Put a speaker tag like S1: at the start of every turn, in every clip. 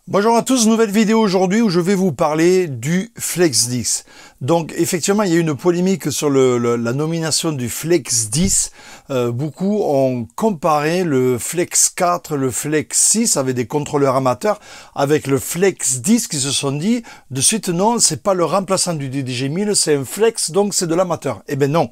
S1: Bonjour à tous, nouvelle vidéo aujourd'hui où je vais vous parler du Flex 10. Donc effectivement, il y a eu une polémique sur la nomination du Flex 10. Beaucoup ont comparé le Flex 4, le Flex 6 avec des contrôleurs amateurs avec le Flex 10 qui se sont dit de suite non, c'est pas le remplaçant du DDG 1000, c'est un Flex donc c'est de l'amateur. Eh ben non,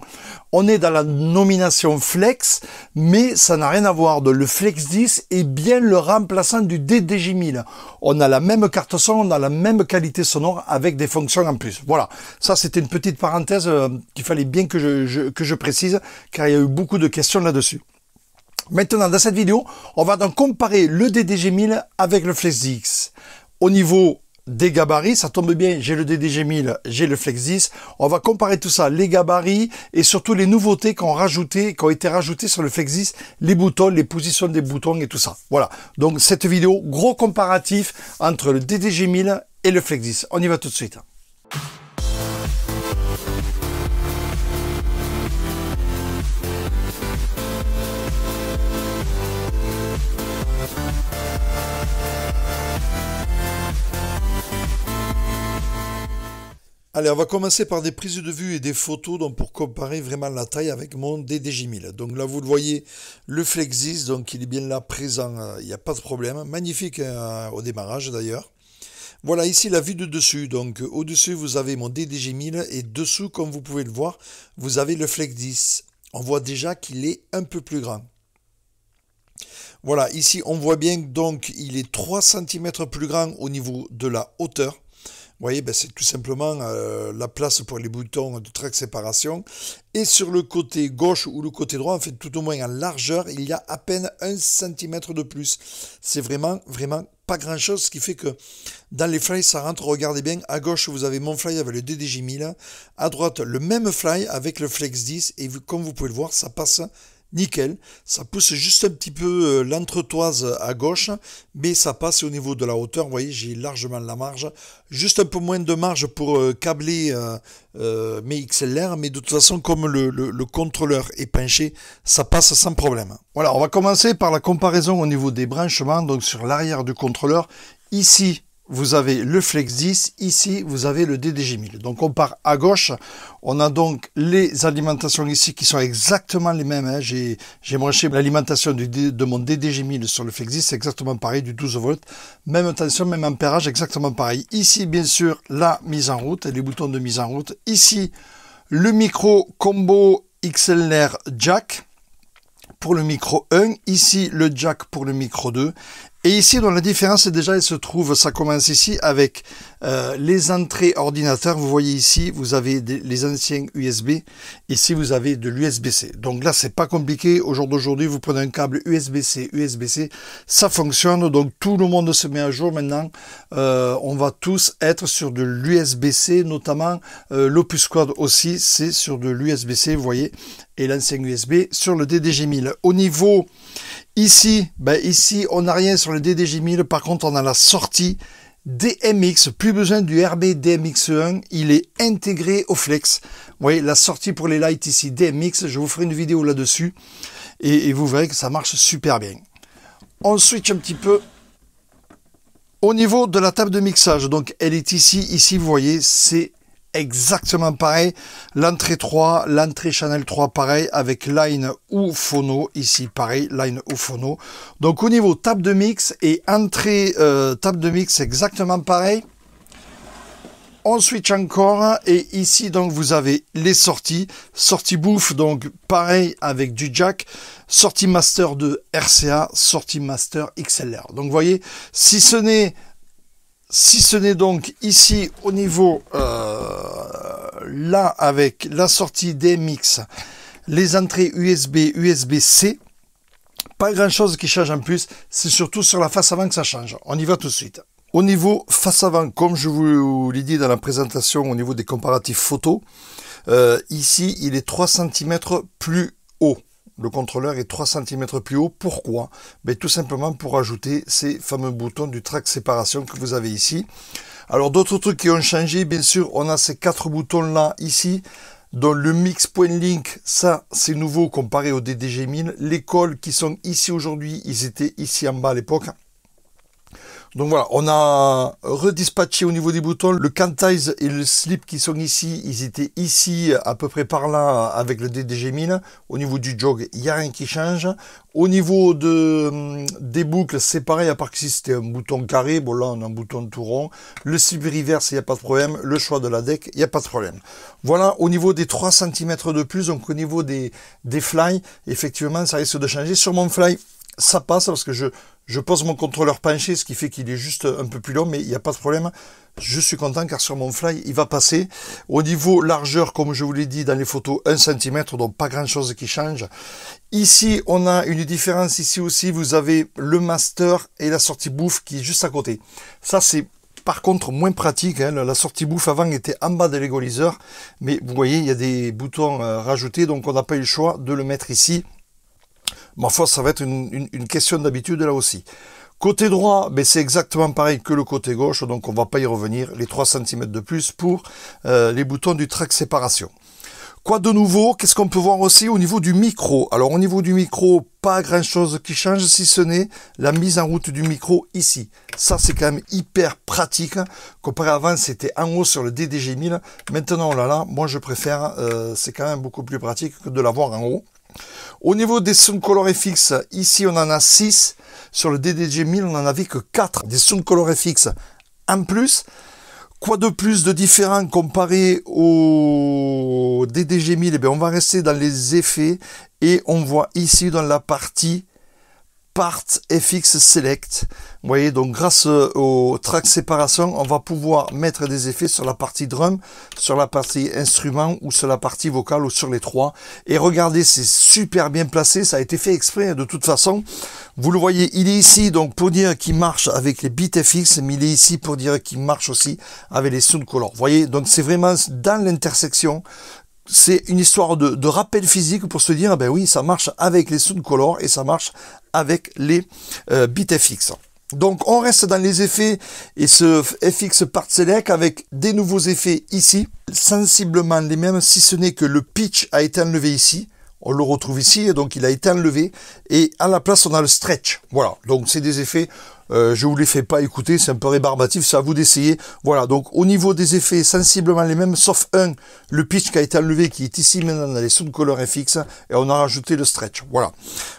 S1: on est dans la nomination Flex, mais ça n'a rien à voir. Le Flex 10 est bien le remplaçant du DDG 1000. On a la même carte son, on a la même qualité sonore avec des fonctions en plus. Voilà, ça c'était une petite parenthèse qu'il fallait bien que je précise, car il y a eu beaucoup de questions là-dessus. Maintenant, dans cette vidéo, on va donc comparer le DDG 1000 avec le Flex 10. Au niveau des gabarits, ça tombe bien, j'ai le DDG 1000, j'ai le Flex 10. On va comparer tout ça, les gabarits et surtout les nouveautés qui ont été rajoutées sur le Flex 10, les boutons, les positions des boutons et tout ça. Voilà, donc cette vidéo, gros comparatif entre le DDG 1000 et le Flex 10. On y va tout de suite. Allez, on va commencer par des prises de vue et des photos donc pour comparer vraiment la taille avec mon DDG 1000. Donc là, vous le voyez, le Flex 10, donc il est bien là présent, il n'y a pas de problème. Magnifique au démarrage d'ailleurs. Voilà ici la vue de dessus. Donc au-dessus, vous avez mon DDG 1000 et dessous, comme vous pouvez le voir, vous avez le Flex 10. On voit déjà qu'il est un peu plus grand. Voilà, ici, on voit bien donc il est 3 cm plus grand au niveau de la hauteur. Vous voyez, ben c'est tout simplement la place pour les boutons de track séparation. Et sur le côté gauche ou le côté droit, en fait tout au moins en largeur, il y a à peine 1 cm de plus. C'est vraiment pas grand chose, ce qui fait que dans les fly, ça rentre. Regardez bien, à gauche, vous avez mon fly avec le DDG 1000. À droite, le même fly avec le Flex 10. Et comme vous pouvez le voir, ça passe nickel, ça pousse juste un petit peu l'entretoise à gauche, mais ça passe au niveau de la hauteur. Vous voyez, j'ai largement la marge, juste un peu moins de marge pour câbler mes XLR, mais de toute façon, comme le contrôleur est penché, ça passe sans problème. Voilà, on va commencer par la comparaison au niveau des branchements. Donc sur l'arrière du contrôleur, ici, vous avez le Flex 10, ici vous avez le DDG 1000. Donc on part à gauche, on a donc les alimentations ici qui sont exactement les mêmes. Hein. J'ai branché l'alimentation de mon DDG 1000 sur le Flex 10, c'est exactement pareil, du 12 volts. Même tension, même ampérage, exactement pareil. Ici bien sûr la mise en route, les boutons de mise en route. Ici le micro combo XLR jack pour le micro 1, ici le jack pour le micro 2. Et ici, dans la différence, déjà, elle se trouve, ça commence ici avec les entrées ordinateurs. Vous voyez ici, vous avez les anciens USB. Ici, vous avez de l'USB-C. Donc là, c'est pas compliqué. Au jour d'aujourd'hui, vous prenez un câble USB-C, USB-C, ça fonctionne. Donc tout le monde se met à jour maintenant. On va tous être sur de l'USB-C, notamment l'Opus Quad aussi, c'est sur de l'USB-C, vous voyez. Et l'ancien USB sur le DDG 1000. Au niveau ici, ici on n'a rien sur le DDG 1000, par contre on a la sortie DMX, plus besoin du RB DMX1, il est intégré au Flex. Vous voyez la sortie pour les lights ici DMX, je vous ferai une vidéo là-dessus et vous verrez que ça marche super bien. On switch un petit peu au niveau de la table de mixage, donc elle est ici vous voyez c'est exactement pareil, l'entrée 3, l'entrée channel 3 pareil avec line ou phono, ici pareil, line ou phono. Donc au niveau table de mix et entrée table de mix exactement pareil. On switch encore et ici donc vous avez les sorties, sortie bouffe donc pareil avec du jack, sortie master de RCA, sortie master XLR. Donc vous voyez, si ce n'est donc ici au niveau là avec la sortie DMX, les entrées USB, USB-C, pas grand chose qui change en plus, c'est surtout sur la face avant que ça change. On y va tout de suite. Au niveau face avant, comme je vous l'ai dit dans la présentation au niveau des comparatifs photos, ici il est 3 cm plus haut. Le contrôleur est 3 cm plus haut. Pourquoi? Tout simplement pour ajouter ces fameux boutons du track séparation que vous avez ici. Alors d'autres trucs qui ont changé, bien sûr, on a ces 4 boutons là ici. Donc le mix point link, ça c'est nouveau comparé au DDG 1000. Les cols qui sont ici aujourd'hui, ils étaient ici en bas à l'époque. Donc voilà, on a redispatché au niveau des boutons. Le quantize et le slip qui sont ici, ils étaient ici à peu près par là avec le DDG 1000. Au niveau du jog, il n'y a rien qui change. Au niveau des boucles, c'est pareil, à part que si c'était un bouton carré. Bon là, on a un bouton tout rond. Le slip reverse, il n'y a pas de problème. Le choix de la deck, il n'y a pas de problème. Voilà, au niveau des 3 cm de plus, donc au niveau des fly, effectivement, ça risque de changer. Sur mon fly, ça passe parce que je pose mon contrôleur penché, ce qui fait qu'il est juste un peu plus long, mais il n'y a pas de problème. Je suis content car sur mon fly, il va passer. Au niveau largeur, comme je vous l'ai dit dans les photos, 1 cm, donc pas grand chose qui change. Ici, on a une différence. Ici aussi, vous avez le master et la sortie bouffe qui est juste à côté. Ça, c'est par contre moins pratique. Hein. La sortie bouffe avant était en bas de l'égaliseur, mais vous voyez, il y a des boutons rajoutés, donc on n'a pas eu le choix de le mettre ici. Ma foi, ça va être une question d'habitude là aussi. Côté droit, ben c'est exactement pareil que le côté gauche, donc on va pas y revenir. Les 3 cm de plus pour les boutons du track séparation. Quoi de nouveau? Qu'est-ce qu'on peut voir aussi au niveau du micro? Alors au niveau du micro, pas grand chose qui change si ce n'est la mise en route du micro ici. Ça c'est quand même hyper pratique. Comparé avant, c'était en haut sur le DDG 1000. Maintenant on l'a là. Moi je préfère, c'est quand même beaucoup plus pratique que de l'avoir en haut. Au niveau des Sound Color FX, ici on en a 6. Sur le DDG 1000, on n'en avait que 4 des Sound Color FX en plus. Quoi de plus de différent comparé au DDG 1000? Eh bien, on va rester dans les effets et on voit ici dans la partie Part FX Select. Vous voyez, donc grâce au track séparation, on va pouvoir mettre des effets sur la partie drum, sur la partie instrument ou sur la partie vocale ou sur les trois. Et regardez, c'est super bien placé, ça a été fait exprès de toute façon. Vous le voyez, il est ici donc pour dire qu'il marche avec les beats FX, mais il est ici pour dire qu'il marche aussi avec les Sound Color. Vous voyez, donc c'est vraiment dans l'intersection. C'est une histoire de rappel physique pour se dire, ben oui, ça marche avec les Sound Color et ça marche avec les beats FX. Donc on reste dans les effets et ce FX Part Select avec des nouveaux effets ici, sensiblement les mêmes, si ce n'est que le pitch a été enlevé ici. On le retrouve ici, et donc il a été enlevé. Et à la place, on a le stretch. Voilà, donc c'est des effets, je vous les fais pas écouter, c'est un peu rébarbatif, c'est à vous d'essayer. Voilà, donc au niveau des effets, sensiblement les mêmes, sauf le pitch qui a été enlevé, qui est ici maintenant dans les Sound Color FX, et on a rajouté le stretch. Voilà.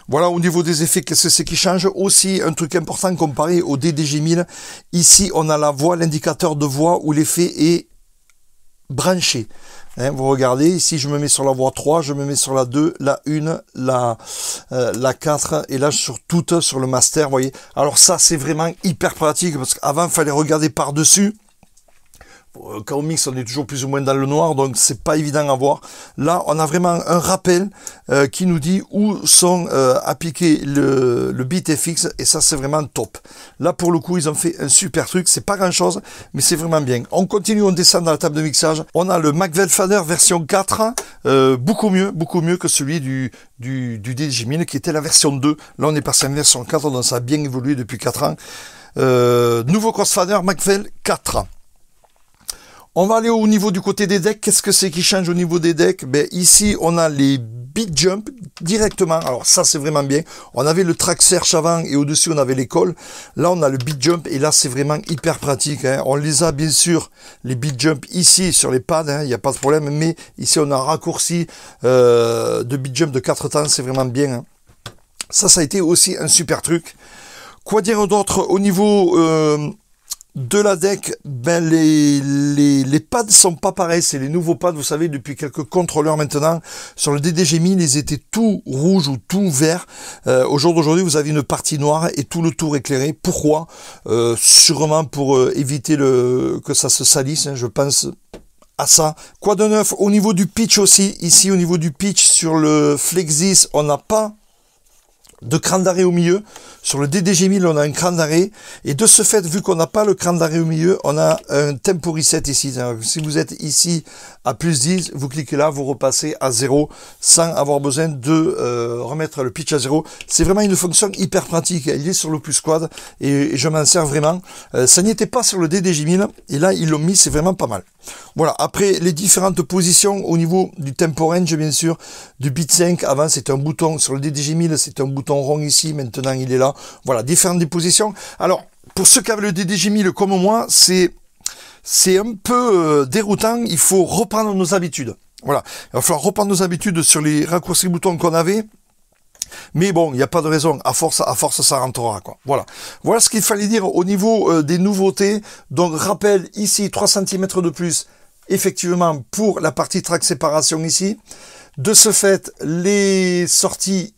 S1: Voilà, au niveau des effets, qu'est-ce que c'est qui change? Aussi, un truc important comparé au DDG 1000, ici, on a la voix, l'indicateur de voix où l'effet est branché. Hein, vous regardez, ici je me mets sur la voie 3, je me mets sur la 2, la 1, la 4 et là sur toutes, sur le master, vous voyez. Alors ça c'est vraiment hyper pratique parce qu'avant il fallait regarder par-dessus. Quand on mixe, on est toujours plus ou moins dans le noir, donc c'est pas évident à voir. Là, on a vraiment un rappel qui nous dit où sont appliqués le beat FX, et ça, c'est vraiment top. Là, pour le coup, ils ont fait un super truc. C'est pas grand-chose, mais c'est vraiment bien. On continue, on descend dans la table de mixage. On a le Macvel Fader version 4, beaucoup mieux que celui du DDG 1000, qui était la version 2. Là, on est passé en version 4, donc ça a bien évolué depuis 4 ans. Nouveau Crossfader Macvel 4. On va aller au niveau du côté des decks. Qu'est-ce que c'est qui change au niveau des decks? Ben, ici, on a les beat jump directement. Alors ça, c'est vraiment bien. On avait le track search avant et au-dessus, on avait l'école. Là, on a le beat jump et là, c'est vraiment hyper pratique. Hein. On les a, bien sûr, les beat jump ici sur les pads. Il n'y a pas de problème. Mais ici, on a un raccourci de beat jump de 4 temps. C'est vraiment bien. Hein. Ça a été aussi un super truc. Quoi dire d'autre au niveau... de la deck, ben les pads sont pas pareils, c'est les nouveaux pads, vous savez, depuis quelques contrôleurs maintenant. Sur le DDG 1000, ils étaient tout rouges ou tout verts. Au jour d'aujourd'hui, vous avez une partie noire et tout le tour éclairé. Pourquoi? Sûrement pour éviter que ça se salisse, hein, je pense à ça. Quoi de neuf? Au niveau du pitch aussi, ici au niveau du pitch sur le Flexis, on n'a pas de cran d'arrêt au milieu. Sur le DDG 1000, on a un cran d'arrêt. Et de ce fait, vu qu'on n'a pas le cran d'arrêt au milieu, on a un tempo reset ici. Si vous êtes ici à plus 10, vous cliquez là, vous repassez à 0 sans avoir besoin de remettre le pitch à 0. C'est vraiment une fonction hyper pratique. Il est sur le Plus Quad et je m'en sers vraiment. Ça n'y était pas sur le DDG 1000 et là, ils l'ont mis, c'est vraiment pas mal. Voilà, après les différentes positions au niveau du tempo range, bien sûr, du beat 5, avant c'était un bouton, sur le DDG 1000 c'était un bouton rond ici, maintenant il est là. Voilà, différentes positions. Alors, pour ceux qui avaient le DDJ 1000 comme moi, c'est un peu déroutant. Il faut reprendre nos habitudes. Voilà, il va falloir reprendre nos habitudes sur les raccourcis boutons qu'on avait. Mais bon, il n'y a pas de raison, à force, ça rentrera, quoi. Voilà. Voilà ce qu'il fallait dire au niveau des nouveautés. Donc, rappel, ici, 3 cm de plus, effectivement, pour la partie track séparation ici. De ce fait, les sorties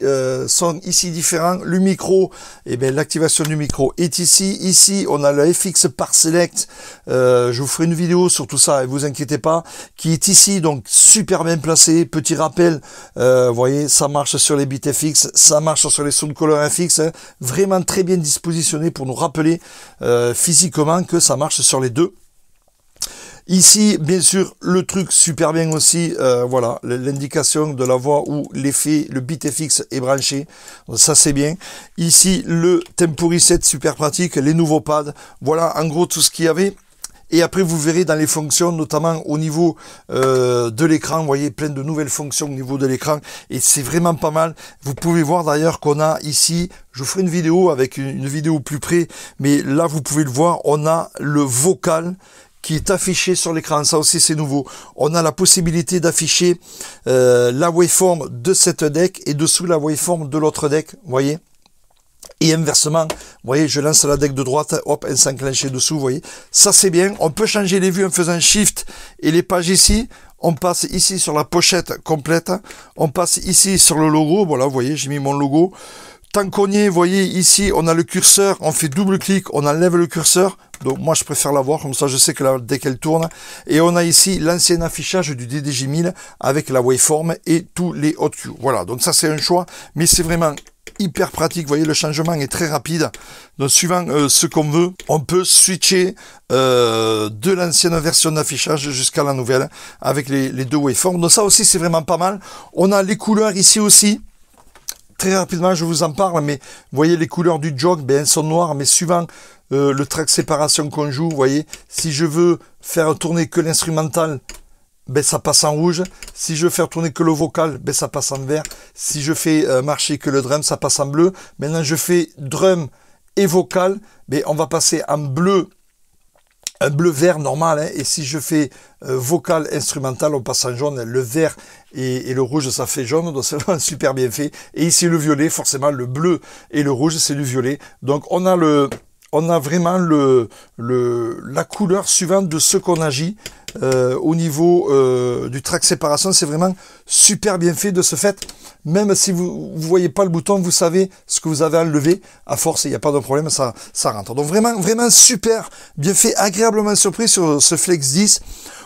S1: sont ici différentes. Le micro, eh bien, l'activation du micro est ici. Ici, on a le FX par Select. Je vous ferai une vidéo sur tout ça, et vous inquiétez pas, qui est ici, donc super bien placé. Petit rappel, vous voyez, ça marche sur les bits FX, ça marche sur les Soundcaller FX. Hein, vraiment très bien dispositionné pour nous rappeler physiquement que ça marche sur les deux. Ici, bien sûr, le truc super bien aussi, voilà, l'indication de la voix où l'effet, le bit FX est branché, ça c'est bien. Ici, le Tempo Reset, super pratique, les nouveaux pads, voilà en gros tout ce qu'il y avait. Et après, vous verrez dans les fonctions, notamment au niveau de l'écran, vous voyez, plein de nouvelles fonctions au niveau de l'écran, et c'est vraiment pas mal. Vous pouvez voir d'ailleurs qu'on a ici, je vous ferai une vidéo avec une vidéo plus près, mais là, vous pouvez le voir, on a le vocal qui est affiché sur l'écran, ça aussi c'est nouveau. On a la possibilité d'afficher la waveform de cette deck et dessous la waveform de l'autre deck, vous voyez. Et inversement, vous voyez, je lance la deck de droite, hop, elle s'enclenche dessous, vous voyez. Ça c'est bien, on peut changer les vues en faisant Shift et les pages ici. On passe ici sur la pochette complète, on passe ici sur le logo, voilà, vous voyez, j'ai mis mon logo. Tant qu'on y est, vous voyez, ici, on a le curseur, on fait double-clic, on enlève le curseur. Donc, moi, je préfère l'avoir, comme ça, je sais que dès qu'elle tourne. Et on a ici l'ancien affichage du DDJ 1000 avec la waveform et tous les hot cues. Voilà, donc ça, c'est un choix, mais c'est vraiment hyper pratique. Vous voyez, le changement est très rapide. Donc, suivant ce qu'on veut, on peut switcher de l'ancienne version d'affichage jusqu'à la nouvelle avec les deux waveforms. Donc, ça aussi, c'est vraiment pas mal. On a les couleurs ici aussi. Très rapidement, je vous en parle, mais vous voyez les couleurs du jog, ben, elles sont noires, mais suivant le track séparation qu'on joue, vous voyez, si je veux faire tourner que l'instrumental, ben, ça passe en rouge. Si je veux faire tourner que le vocal, ben, ça passe en vert. Si je fais marcher que le drum, ça passe en bleu. Maintenant, je fais drum et vocal, ben, on va passer en bleu, un bleu vert normal, hein, et si je fais vocal instrumental, on passe en jaune. Le vert et le rouge, ça fait jaune, donc c'est vraiment super bien fait. Et ici le violet, forcément le bleu et le rouge, c'est du violet. Donc on a vraiment la couleur suivante de ce qu'on agit au niveau du track séparation. C'est vraiment super bien fait de ce fait. Même si vous ne voyez pas le bouton, vous savez ce que vous avez à enlever. À force, il n'y a pas de problème, ça rentre. Donc vraiment super bien fait, agréablement surpris sur ce Flex 10.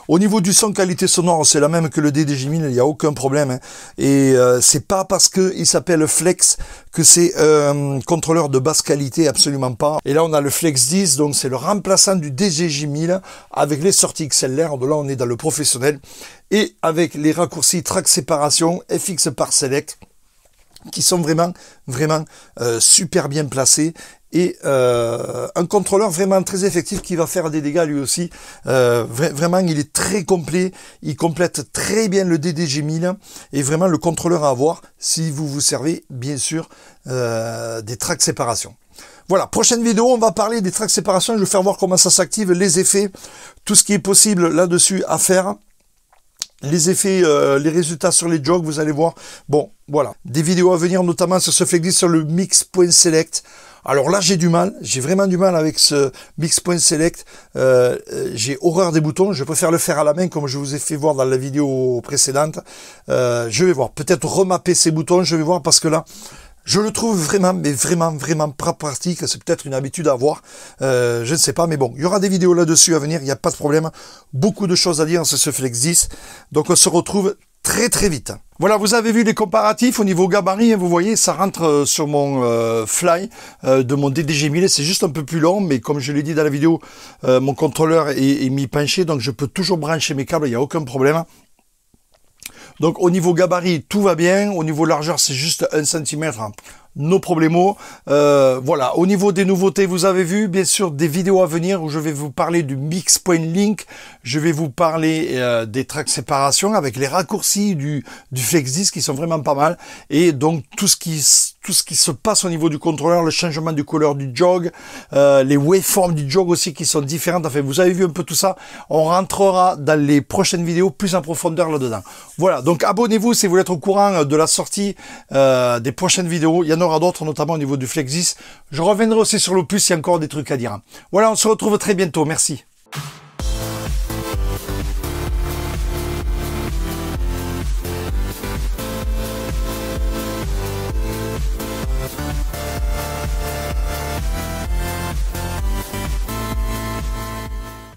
S1: Au niveau du son, qualité sonore, c'est la même que le DDJ 1000, il n'y a aucun problème. Hein. Et c'est pas parce qu'il s'appelle Flex que c'est un contrôleur de basse qualité, absolument pas. Et là, on a le Flex 10, donc c'est le remplaçant du DDJ 1000 avec les sorties XLR. De là, on est dans le professionnel. Et avec les raccourcis track séparation, FX par Select, qui sont vraiment super bien placés. Et un contrôleur vraiment très effectif qui va faire des dégâts lui aussi. Vraiment, il est très complet. Il complète très bien le DDJ 1000. Et vraiment le contrôleur à avoir si vous vous servez, bien sûr, des tracks séparation. Voilà, prochaine vidéo, on va parler des tracks séparation. Je vais vous faire voir comment ça s'active, les effets, tout ce qui est possible là-dessus à faire. Les effets, les résultats sur les jogs, vous allez voir. Bon, voilà. Des vidéos à venir, notamment sur ce Flex 10, sur le mix.select. Alors là, j'ai vraiment du mal avec ce mix.select. J'ai horreur des boutons. Je préfère le faire à la main, comme je vous ai fait voir dans la vidéo précédente. Je vais voir. Peut-être remapper ces boutons. Je vais voir parce que là, je le trouve vraiment, mais vraiment pas pratique. C'est peut-être une habitude à avoir. Je ne sais pas, mais bon, il y aura des vidéos là-dessus à venir. Il n'y a pas de problème. Beaucoup de choses à dire sur ce Flex 10. Donc, on se retrouve très vite. Voilà, vous avez vu les comparatifs au niveau gabarit. Hein, vous voyez, ça rentre sur mon Fly de mon DDJ 1000. C'est juste un peu plus long, mais comme je l'ai dit dans la vidéo, mon contrôleur est mis penché. Donc, je peux toujours brancher mes câbles. Il n'y a aucun problème. Donc au niveau gabarit, tout va bien. Au niveau largeur, c'est juste 1 cm. nos problemos. Voilà, au niveau des nouveautés, vous avez vu, bien sûr, des vidéos à venir où je vais vous parler du Mix Point Link, je vais vous parler des tracks séparation avec les raccourcis du FlexDisc qui sont vraiment pas mal, et donc tout ce qui se passe au niveau du contrôleur, le changement du couleur du jog, les waveforms du jog aussi qui sont différentes. Enfin, vous avez vu un peu tout ça. On rentrera dans les prochaines vidéos plus en profondeur là-dedans. Voilà, donc abonnez-vous si vous voulez être au courant de la sortie des prochaines vidéos. Il y en aura d'autres, notamment au niveau du FlexDisc. Je reviendrai aussi sur l'Opus, il y a encore des trucs à dire. Voilà, on se retrouve très bientôt. Merci.